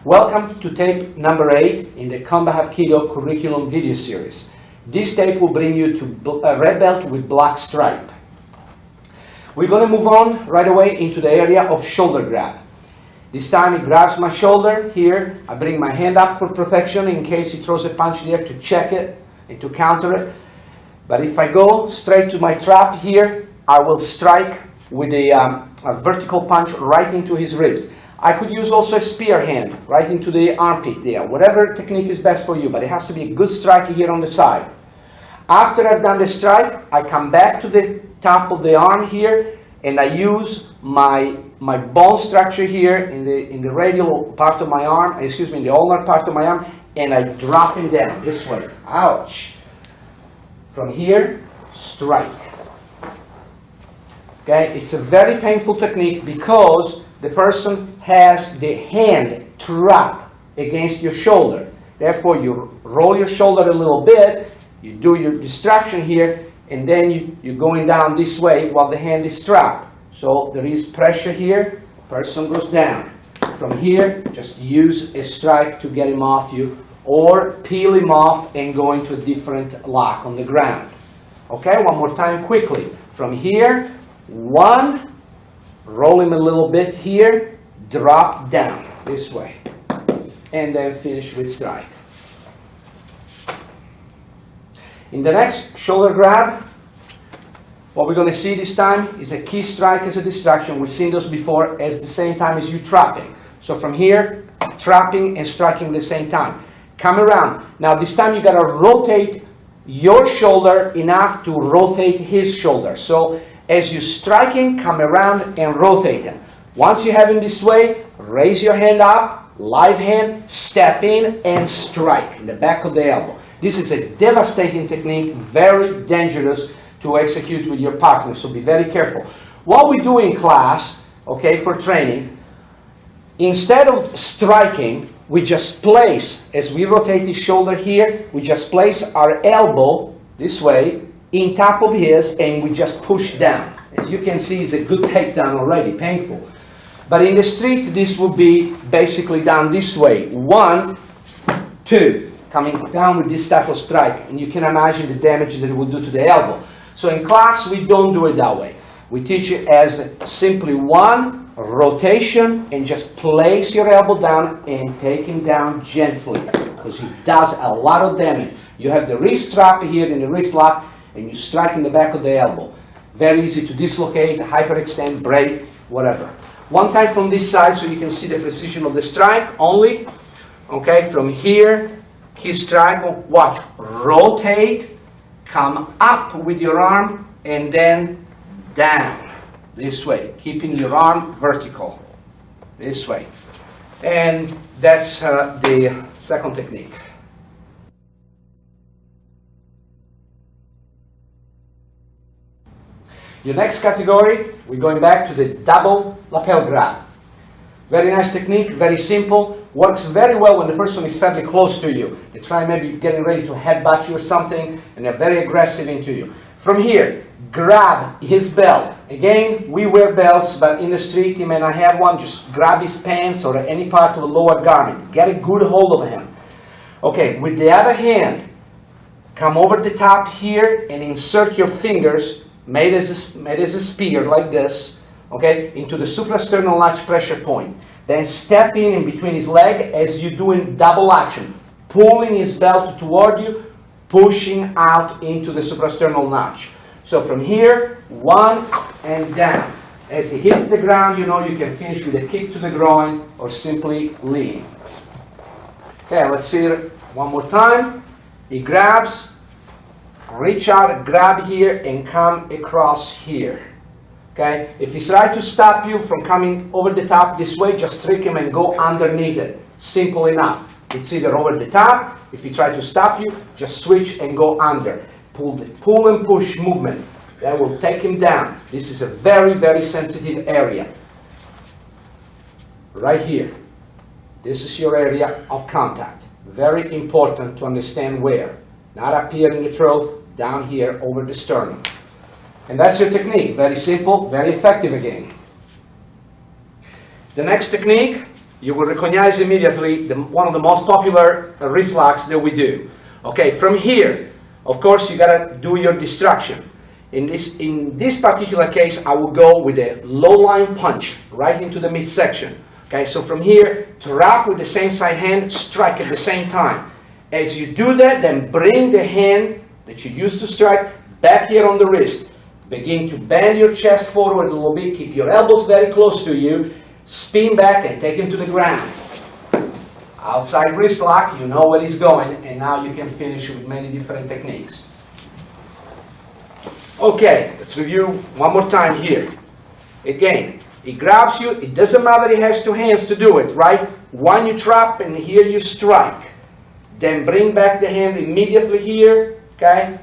Welcome to tape number 8 in the Combat Hapkido curriculum video series. This tape will bring you to a red belt with black stripe. We're going to move on right away into the area of shoulder grab. This time he grabs my shoulder here. I bring my hand up for protection in case he throws a punch there to check it and to counter it. But if I go straight to my trap here, I will strike with a vertical punch right into his ribs. I could use also a spear hand right into the armpit there, whatever technique is best for you, but it has to be a good strike here on the side. After I've done the strike, I come back to the top of the arm here, and I use my bone structure here in the radial part of my arm, in the ulnar part of my arm, and I drop him down this way. Ouch! From here, strike. Okay, it's a very painful technique because the person has the hand trapped against your shoulder. Therefore, you roll your shoulder a little bit, you do your distraction here, and then you're going down this way while the hand is trapped. So there is pressure here, person goes down. From here, just use a strike to get him off you, or peel him off and go into a different lock on the ground. Okay, one more time quickly. From here, 1, roll him a little bit here, drop down this way, and then finish with strike. In the next shoulder grab, what we're going to see this time is a key strike as a distraction. We've seen those before at the same time as you trapping. So from here, trapping and striking at the same time. Come around. Now this time you got to rotate your shoulder enough to rotate his shoulder. So as you striking, come around and rotate him. Once you have him this way, raise your hand up, live hand, step in and strike in the back of the elbow. This is a devastating technique, very dangerous to execute with your partner, so be very careful. What we do in class, okay, for training, instead of striking, we just place, as we rotate his shoulder here, we just place our elbow this way, in top of his, and we just push down. As you can see, it's a good takedown already, painful. But in the street, this would be basically down this way. 1, 2, coming down with this type of strike. And you can imagine the damage that it will do to the elbow. So in class, we don't do it that way. We teach it as simply 1, rotation, and just place your elbow down and take him down gently, because he does a lot of damage. You have the wrist strap here in the wrist lock, and you strike in the back of the elbow. Very easy to dislocate, hyperextend, break, whatever. One time from this side so you can see the precision of the strike only. Okay, from here, key strike, watch, rotate, come up with your arm, and then down, this way, keeping your arm vertical, this way. And that's the second technique. Your next category, we're going back to the double lapel grab. Very nice technique, very simple, works very well when the person is fairly close to you. They try maybe getting ready to headbutt you or something, and they're very aggressive into you. From here, grab his belt. Again, we wear belts, but in the street, you may not have one. Just grab his pants or any part of the lower garment. Get a good hold of him. Okay, with the other hand, come over the top here and insert your fingers made as a spear like this, okay, into the suprasternal notch pressure point. Then step in between his leg as you're doing double action, pulling his belt toward you, pushing out into the suprasternal notch. So from here, 1 and down. As he hits the ground, you know you can finish with a kick to the groin or simply lean. Okay, let's see it one more time. He grabs, reach out, grab here, and come across here. Okay? If he's trying to stop you from coming over the top this way, just trick him and go underneath it. Simple enough. It's either over the top. If he tries to stop you, just switch and go under. Pull and push movement. That will take him down. This is a very, very sensitive area. Right here. This is your area of contact. Very important to understand where. Not up here in the throat, down here over the sternum. And that's your technique. Very simple, very effective again. The next technique, you will recognize immediately one of the most popular wrist locks that we do. Okay, from here, of course, you gotta do your distraction. In this particular case, I will go with a low line punch right into the midsection. Okay, so from here, trap with the same side hand, strike at the same time. As you do that, then bring the hand that you used to strike back here on the wrist. Begin to bend your chest forward a little bit, keep your elbows very close to you, spin back and take him to the ground. Outside wrist lock, you know where he's going, and now you can finish with many different techniques. Okay, let's review one more time here. Again, he grabs you, it doesn't matter he has two hands to do it, right? One you trap and here you strike. Then bring back the hand immediately here, okay?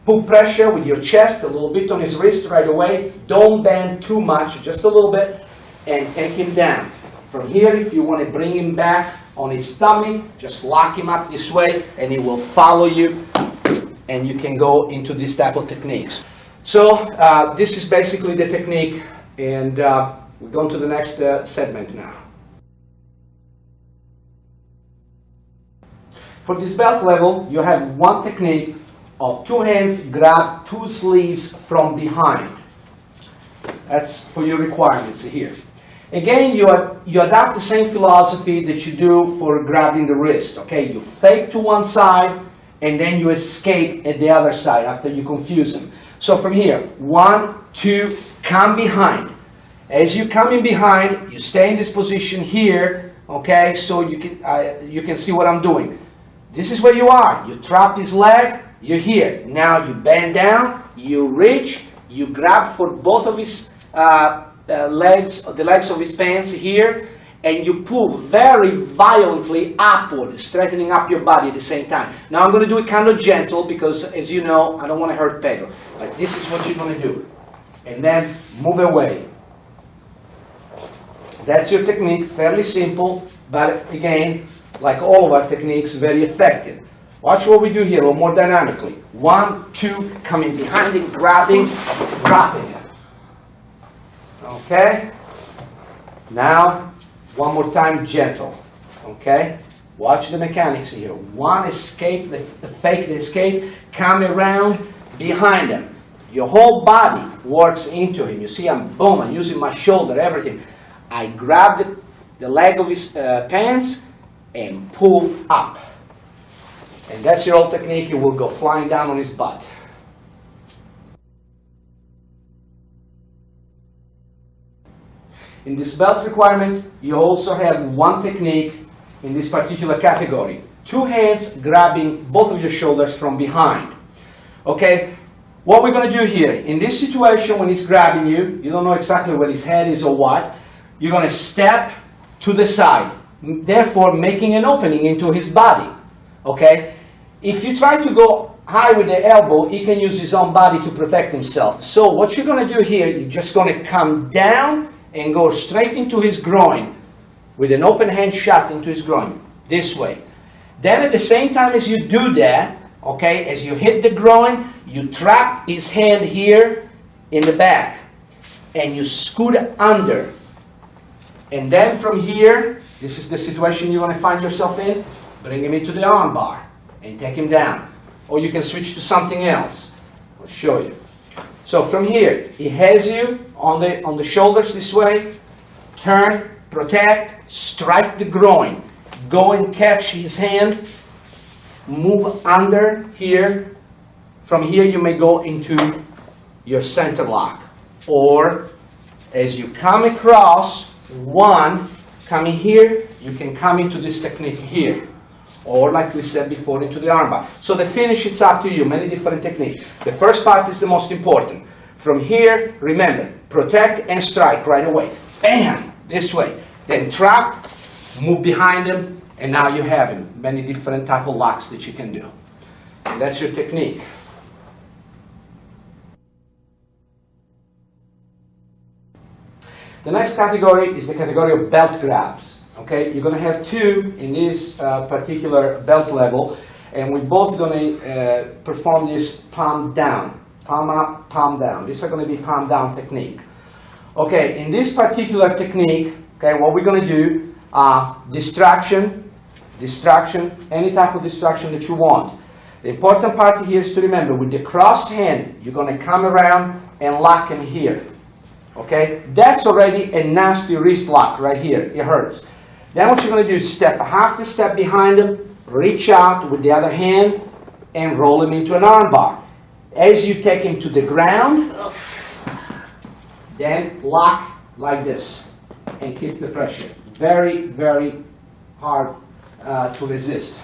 Put pressure with your chest, a little bit on his wrist right away. Don't bend too much, just a little bit, and take him down. From here, if you want to bring him back on his stomach, just lock him up this way, and he will follow you, and you can go into this type of techniques. So this is basically the technique, and we're going to the next segment now. For this belt level, you have one technique of two hands grab two sleeves from behind. That's for your requirements here. Again, you adopt the same philosophy that you do for grabbing the wrist. Okay, you fake to one side and then you escape at the other side after you confuse them. So from here, 1, 2, come behind. As you come in behind, you stay in this position here. Okay, so you can see what I'm doing. This is where you are. You trap his leg, you're here. Now you bend down, you reach, you grab for both of his legs, the legs of his pants here, and you pull very violently upward, straightening up your body at the same time. Now I'm going to do it kind of gentle because, as you know, I don't want to hurt Pedro. But this is what you're going to do. And then move away. That's your technique, fairly simple, but again, like all of our techniques, very effective. Watch what we do here a little more dynamically. 1, 2, coming behind him, grabbing, dropping him. Okay? Now, one more time, gentle. Okay? Watch the mechanics here. One escape, the fake, the escape, come around behind him. Your whole body works into him. You see, I'm using my shoulder, everything. I grab the leg of his pants and pull up. And that's your old technique. You will go flying down on his butt. In this belt requirement, you also have one technique in this particular category. Two hands grabbing both of your shoulders from behind. Okay, what we're going to do here, in this situation when he's grabbing you, you don't know exactly where his head is or what, you're going to step to the side, therefore making an opening into his body. Okay, if you try to go high with the elbow, he can use his own body to protect himself. So what you're going to do here, you're just going to come down and go straight into his groin with an open hand shot into his groin, this way. Then at the same time as you do that, okay, as you hit the groin, you trap his hand here in the back and you scoot under. And then from here, this is the situation you're going to find yourself in, bring him into the arm bar and take him down. Or you can switch to something else. I'll show you. So from here, he has you on the shoulders this way, turn, protect, strike the groin, go and catch his hand, move under here. From here you may go into your center lock. Or as you come across, one, coming here, you can come into this technique here. Or like we said before, into the armbar. So the finish, it's up to you, many different techniques. The first part is the most important. From here, remember, protect and strike right away. Bam! This way. Then trap, move behind him, and now you have him. Many different type of locks that you can do. And that's your technique. The next category is the category of belt grabs. Okay, you're going to have two in this particular belt level, and we're both going to perform this palm down. Palm up, palm down. These are going to be palm down technique. Okay, in this particular technique, okay, what we're going to do, distraction, any type of distraction that you want. The important part here is to remember, with the crossed hand, you're going to come around and lock him here. Okay? That's already a nasty wrist lock right here. It hurts. Then what you're going to do is step half a step behind him, reach out with the other hand, and roll him into an armbar. As you take him to the ground, then lock like this and keep the pressure. Very, very hard to resist.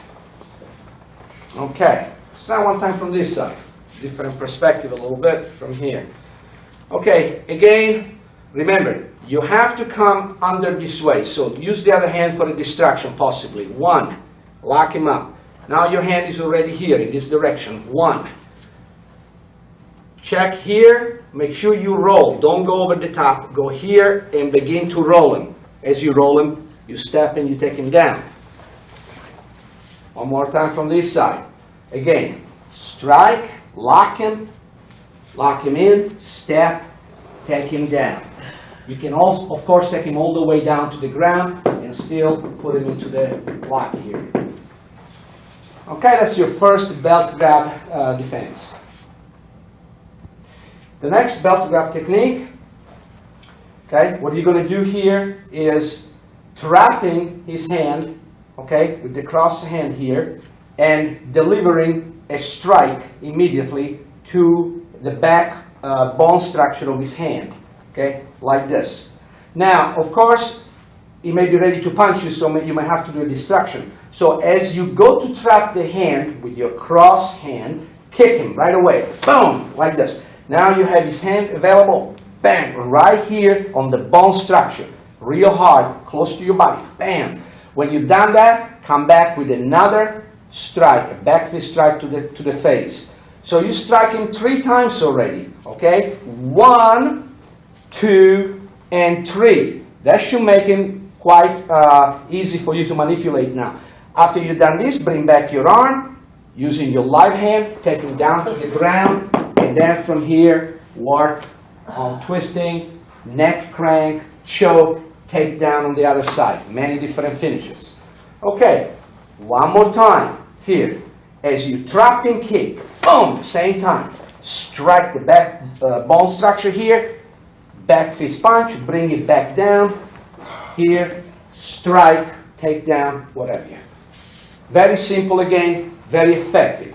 Okay, let's try one time from this side. Different perspective a little bit from here. Okay, again, remember, you have to come under this way. So use the other hand for a distraction, possibly. 1, lock him up. Now your hand is already here in this direction. 1. Check here, make sure you roll. Don't go over the top. Go here and begin to roll him. As you roll him, you step and you take him down. One more time from this side. Again, strike, lock him in, step, take him down. You can also, of course, take him all the way down to the ground and still put him into the lock here. Okay, that's your first belt grab defense. The next belt grab technique, okay, what you're going to do here is trapping his hand, okay, with the crossed hand here, and delivering a strike immediately to the back bone structure of his hand, okay, like this. Now, of course, he may be ready to punch you, so you may have to do a distraction. So as you go to trap the hand with your crossed hand, kick him right away, boom, like this. Now you have his hand available, bang, right here on the bone structure, real hard, close to your body, bam. When you've done that, come back with another strike, a back fist strike to the face. So you strike him 3 times already, okay? 1, 2, and 3. That should make him quite easy for you to manipulate now. After you've done this, bring back your arm, using your live hand, take him down to the ground, and then from here, work on twisting, neck crank, choke, take down on the other side. Many different finishes. Okay, one more time. Here, as you trap and kick, boom, same time. Strike the back bone structure here, back fist punch, bring it back down. Here, strike, take down, whatever. Very simple again, very effective.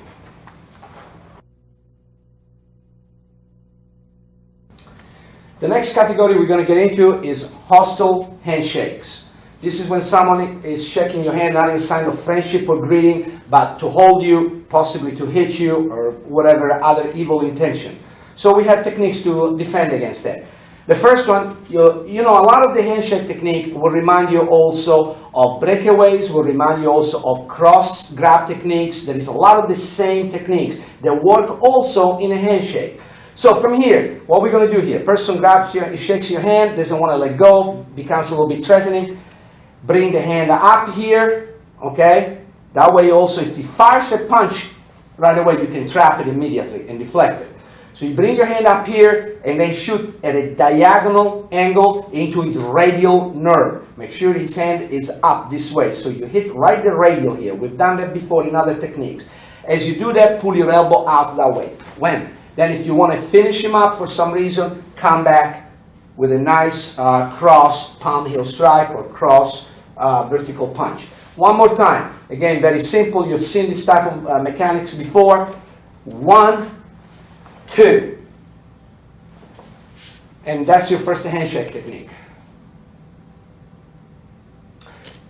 The next category we're going to get into is hostile handshakes. This is when someone is shaking your hand, not in sign of friendship or greeting, but to hold you, possibly to hit you, or whatever other evil intention. So we have techniques to defend against that. The first one, you know, a lot of the handshake technique will remind you also of breakaways, will remind you also of cross grab techniques. There is a lot of the same techniques that work also in a handshake. So from here, what we're going to do here, person grabs you, he shakes your hand, doesn't want to let go, becomes a little bit threatening. Bring the hand up here, okay? That way also, if he fires a punch, right away you can trap it immediately and deflect it. So you bring your hand up here and then shoot at a diagonal angle into his radial nerve. Make sure his hand is up this way. So you hit right the radial here. We've done that before in other techniques. As you do that, pull your elbow out that way. Then if you want to finish him up for some reason, come back with a nice cross palm heel strike or cross vertical punch. One more time. Again, very simple. You've seen this type of mechanics before. 1, 2. And that's your first handshake technique.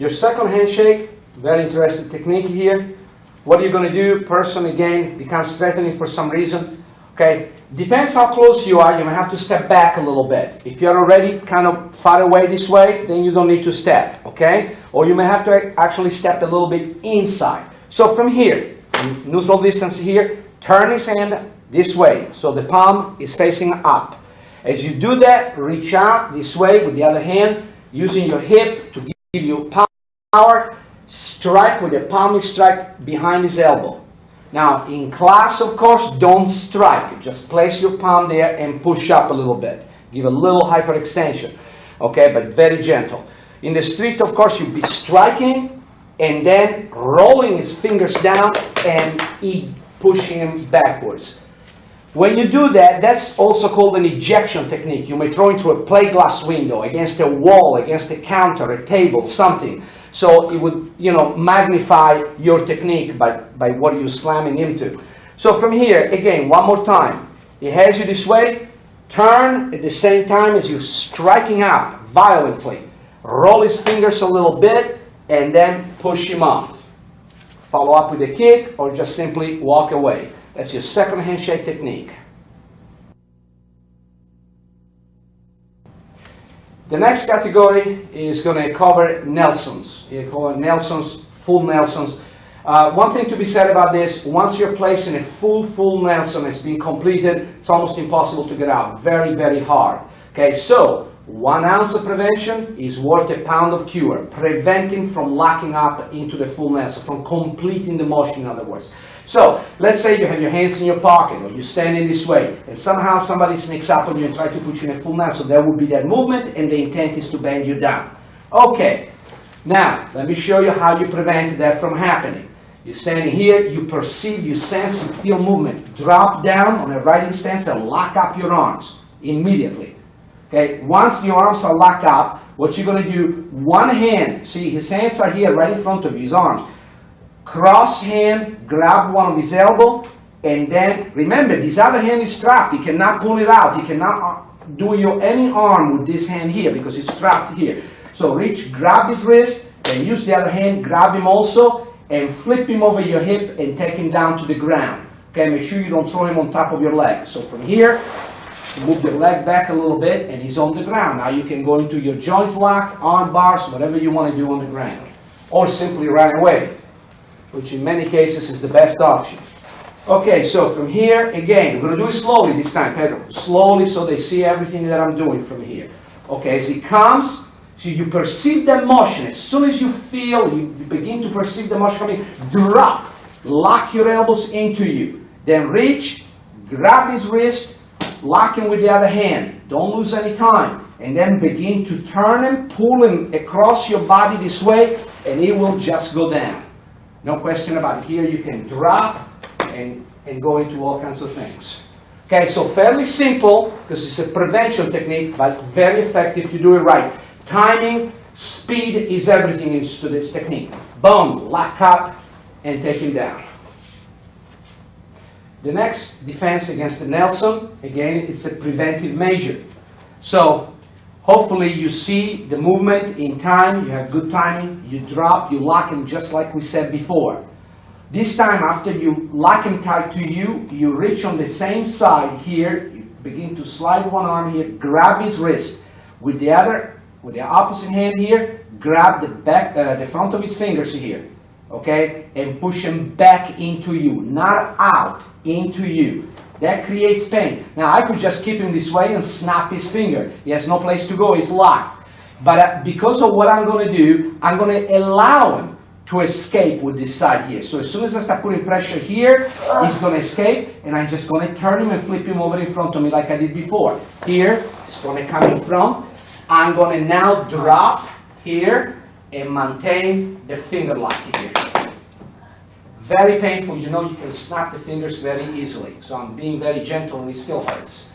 Your second handshake, very interesting technique here. What are you going to do? Person again becomes threatening for some reason. Okay, depends how close you are. You may have to step back a little bit. If you're already kind of far away this way, then you don't need to step, okay? Or you may have to actually step a little bit inside. So from here, neutral distance here, turn his hand this way. So the palm is facing up. As you do that, reach out this way with the other hand, using your hip to give you power. Strike with a palm strike behind his elbow. Now, in class, of course, don't strike. Just place your palm there and push up a little bit. Give a little hyperextension, okay, but very gentle. In the street, of course, you'd be striking and then rolling his fingers down and pushing him backwards. When you do that, that's also called an ejection technique. You may throw into a plate glass window, against a wall, against a counter, a table, something. So it would, magnify your technique by what you're slamming into. So from here, again, one more time. He has you this way. Turn at the same time as you're striking out violently. Roll his fingers a little bit and then push him off. Follow up with a kick or just simply walk away. That's your second handshake technique. The next category is going to cover Nelsons. You call it Nelsons, full Nelsons. One thing to be said about this, once you're placed in a full Nelson, it's been completed, it's almost impossible to get out. Very, very hard. Okay, so 1 ounce of prevention is worth a pound of cure. Preventing from locking up into the full Nelson, from completing the motion, in other words. So, let's say you have your hands in your pocket, or you're standing this way, and somehow somebody sneaks up on you and tries to put you in a full Nelson. There would be that movement, and the intent is to bend you down. Okay, now, let me show you how you prevent that from happening. You're standing here, you perceive, you sense, you feel movement. Drop down on a riding stance and lock up your arms immediately. Okay, once your arms are locked up, what you're going to do, one hand, see his hands are here right in front of you, his arms. Cross hand, grab one of his elbow, and then, remember, his other hand is strapped. He cannot pull it out. He cannot do any arm with this hand here because it's strapped here. So reach, grab his wrist, then use the other hand, grab him also, and flip him over your hip and take him down to the ground. Okay, make sure you don't throw him on top of your leg. So from here, move your leg back a little bit, and he's on the ground. Now you can go into your joint lock, arm bars, whatever you want to do on the ground. Or simply run away, which in many cases is the best option. Okay, so from here, again, we're going to do it slowly this time, Pedro. Slowly so they see everything that I'm doing from here. Okay, as he comes, so you perceive the motion. As soon as you feel, you begin to perceive the motion coming, drop, lock your elbows into you. Then reach, grab his wrist, lock him with the other hand. Don't lose any time. And then begin to turn him, pull him across your body this way, and he will just go down. No question about it. Here you can drop and go into all kinds of things. Okay, so fairly simple, because it's a prevention technique, but very effective if you do it right. Timing, speed is everything into this technique. Boom, lock up, and take him down. The next defense against the Nelson, again, it's a preventive measure. So, hopefully you see the movement in time, you have good timing, you drop, you lock him just like we said before. This time, after you lock him tight to you, you reach on the same side here, you begin to slide one arm here, grab his wrist. With the opposite hand here, grab the front of his fingers here, okay? And push him back into you, not out, into you. That creates pain. Now, I could just keep him this way and snap his finger. He has no place to go, he's locked. But because of what I'm going to do, I'm going to allow him to escape with this side here. So as soon as I start putting pressure here, he's going to escape, and I'm just going to turn him and flip him over in front of me like I did before. Here, he's going to come in front. I'm going to now drop here and maintain the finger lock here. Very painful. You know you can snap the fingers very easily. So I'm being very gentle and it still hurts.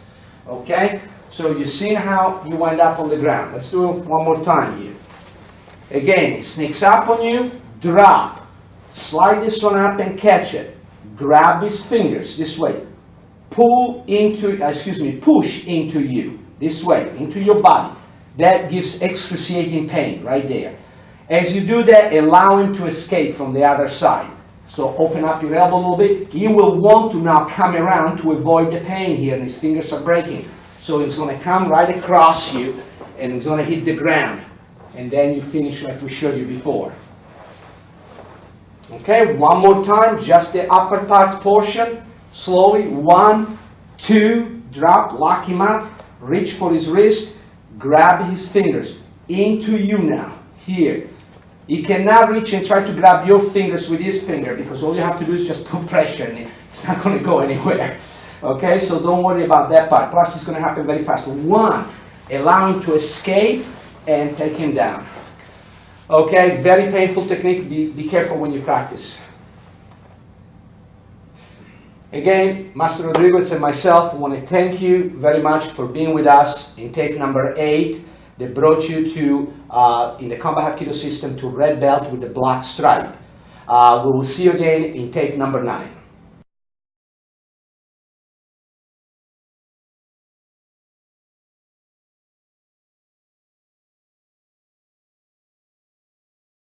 Okay? So you've seen how you wind up on the ground. Let's do it one more time here. Again, he sneaks up on you, drop. Slide this one up and catch it. Grab his fingers this way. Push into you. This way, into your body. That gives excruciating pain right there. As you do that, allow him to escape from the other side. So open up your elbow a little bit. He will want to now come around to avoid the pain here, and his fingers are breaking. So he's going to come right across you, and he's going to hit the ground. And then you finish like we showed you before. Okay, one more time, just the upper part portion. Slowly, 1, 2, drop, lock him up, reach for his wrist, grab his fingers into you now, here. He cannot reach and try to grab your fingers with his finger because all you have to do is just put pressure and it's not going to go anywhere. Okay, so don't worry about that part. Plus, it's going to happen very fast. 1, allow him to escape and take him down. Okay, very painful technique. Be careful when you practice. Again, Master Rodriguez and myself want to thank you very much for being with us in tape number 8 that brought you to, in the combat Hapkido system, to red belt with the black stripe. We will see you again in tape number 9.